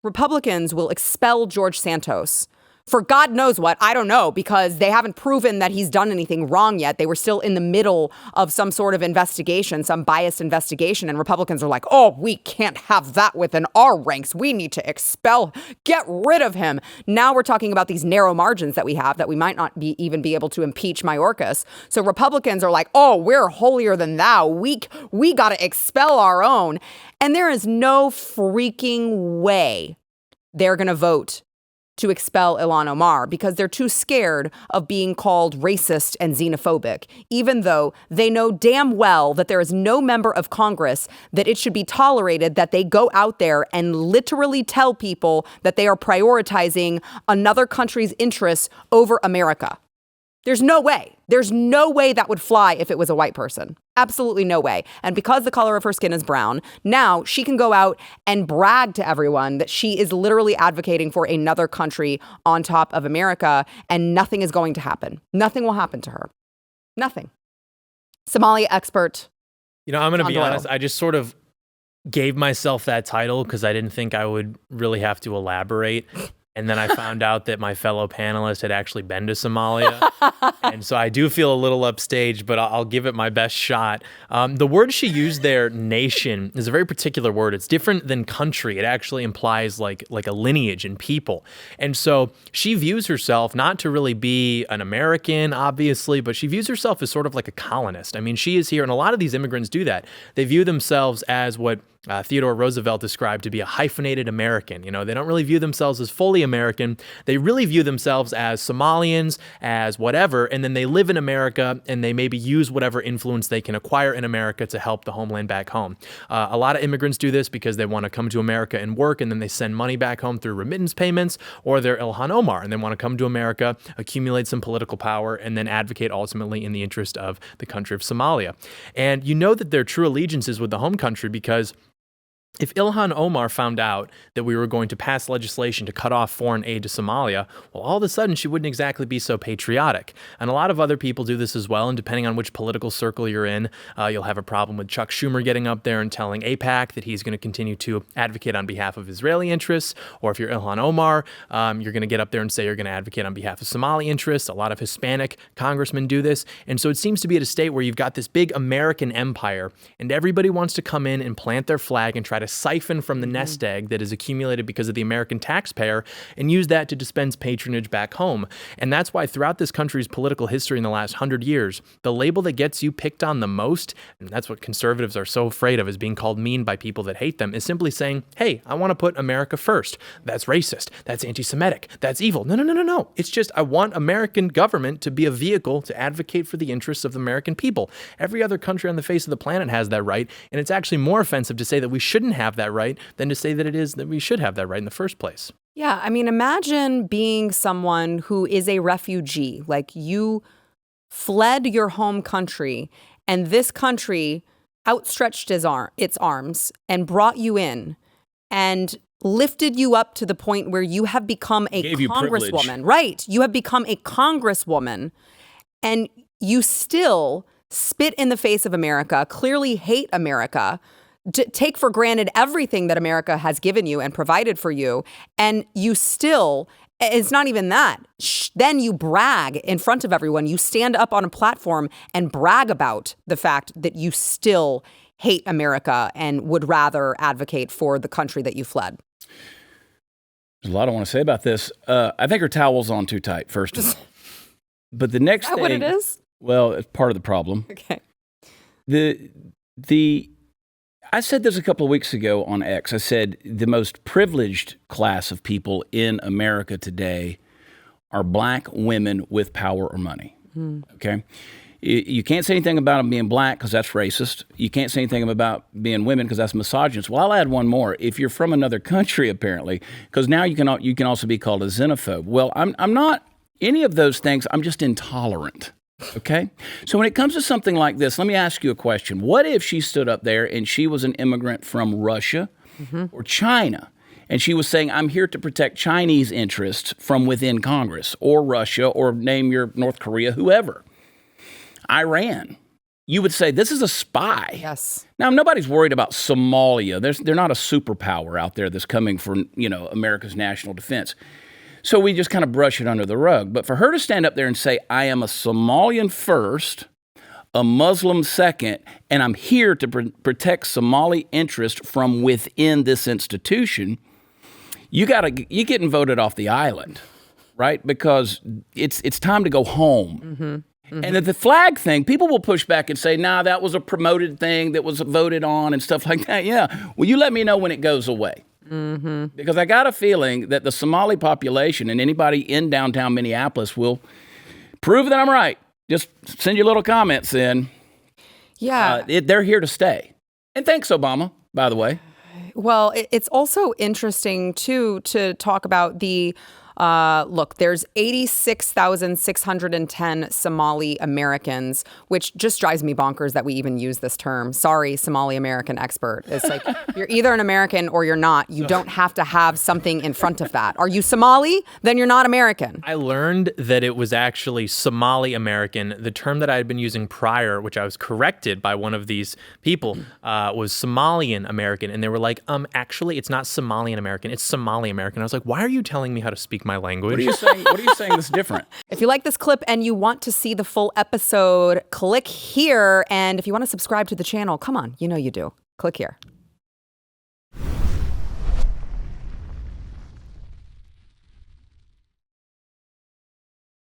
Republicans will expel George Santos for God knows what. I don't know, because they haven't proven that he's done anything wrong yet. They were still in the middle of some sort of investigation, some biased investigation. And Republicans are like, oh, we can't have that within our ranks. We need to expel, get rid of him. Now we're talking about these narrow margins that we have that we might not even be able to impeach Mayorkas. So Republicans are like, oh, we're holier than thou. We got to expel our own. And there is no freaking way they're going to vote to expel Ilhan Omar because they're too scared of being called racist and xenophobic, even though they know damn well that there is no member of Congress that it should be tolerated that they go out there and literally tell people that they are prioritizing another country's interests over America. There's no way. There's no way that would fly if it was a white person. Absolutely no way. And because the color of her skin is brown, now she can go out and brag to everyone that she is literally advocating for another country on top of America, and nothing is going to happen. Nothing will happen to her. Nothing. Somalia expert. You know, I'm going to be Doyle. honest. I just sort of gave myself that title because I didn't think I would really have to elaborate. And then I found out that my fellow panelist had actually been to Somalia. And so I do feel a little upstaged, but I'll give it my best shot. The word she used there, nation, is a very particular word. It's different than country. It actually implies like a lineage and people. And so she views herself not to really be an American, obviously, but she views herself as sort of like a colonist. I mean, she is here, and a lot of these immigrants do that. They view themselves as what Theodore Roosevelt described to be a hyphenated American. You know, they don't really view themselves as fully American. They really view themselves as Somalians, as whatever, and then they live in America and they maybe use whatever influence they can acquire in America to help the homeland back home. A lot of immigrants do this because they want to come to America and work, and then they send money back home through remittance payments, or they're Ilhan Omar and they want to come to America, accumulate some political power, and then advocate ultimately in the interest of the country of Somalia. And you know that their true allegiance is with the home country because if Ilhan Omar found out that we were going to pass legislation to cut off foreign aid to Somalia, well, all of a sudden she wouldn't exactly be so patriotic. And a lot of other people do this as well. And depending on which political circle you're in, you'll have a problem with Chuck Schumer getting up there and telling AIPAC that he's going to continue to advocate on behalf of Israeli interests. Or if you're Ilhan Omar, you're going to get up there and say you're going to advocate on behalf of Somali interests. A lot of Hispanic congressmen do this. And so it seems to be at a state where you've got this big American empire and everybody wants to come in and plant their flag and try to siphon from the nest egg that is accumulated because of the American taxpayer and use that to dispense patronage back home. And that's why throughout this country's political history in the last 100 years, the label that gets you picked on the most, and that's what conservatives are so afraid of, is being called mean by people that hate them, is simply saying, hey, I want to put America first. That's racist. That's anti-Semitic. That's evil. No. It's just I want American government to be a vehicle to advocate for the interests of the American people. Every other country on the face of the planet has that right, and it's actually more offensive to say that we shouldn't have that right than to say that it is that we should have that right in the first place. Yeah, I mean, imagine being someone who is a refugee, like you fled your home country and this country outstretched its arms and brought you in and lifted you up to the point where you have become a congresswoman. Right. You have become a congresswoman and you still spit in the face of America, clearly hate America, take for granted everything that America has given you and provided for you, and you still, it's not even that. Then you brag in front of everyone. You stand up on a platform and brag about the fact that you still hate America and would rather advocate for the country that you fled. There's a lot I want to say about this. I think her towel's on too tight, first of all. But the next thing... Is that what it is? Well, it's part of the problem. Okay. I said this a couple of weeks ago on X. I said the most privileged class of people in America today are black women with power or money. Okay? You can't say anything about them being black because that's racist. You can't say anything about being women because that's misogynist. Well, I'll add one more. If you're from another country, apparently, because now you can also be called a xenophobe. Well, I'm not any of those things. I'm just intolerant. Okay? So when it comes to something like this, let me ask you a question. What if she stood up there and she was an immigrant from Russia or China, and she was saying, I'm here to protect Chinese interests from within Congress, or Russia, or name your North Korea, whoever, Iran? you would say this is a spy. Yes. Now, nobody's worried about Somalia. They're not a superpower out there that's coming for, America's national defense. So we just kind of brush it under the rug. But for her to stand up there and say, I am a Somalian first, a Muslim second, and I'm here to protect Somali interest from within this institution, you're getting voted off the island, right? Because it's time to go home. Mm-hmm. Mm-hmm. And the flag thing, people will push back and say, nah, that was a promoted thing that was voted on and stuff like that. Yeah. Well, you let me know when it goes away. Mm-hmm. Because I got a feeling that the Somali population and anybody in downtown Minneapolis will prove that I'm right. Just send your little comments in. Yeah. They're here to stay. And thanks, Obama, by the way. Well, it's also interesting, too, to talk about the look, there's 86,610 Somali Americans, which just drives me bonkers that we even use this term. Sorry, Somali American expert. It's like you're either an American or you're not. You don't have to have something in front of that. Are you Somali? Then you're not American. I learned that it was actually Somali American. The term that I had been using prior, which I was corrected by one of these people, was Somalian American. And they were like, actually, it's not Somalian American. It's Somali American. I was like, why are you telling me how to speak my language? What are you saying that's different? If you like this clip and you want to see the full episode, click here. And if you want to subscribe to the channel, come on, you know you do. Click here.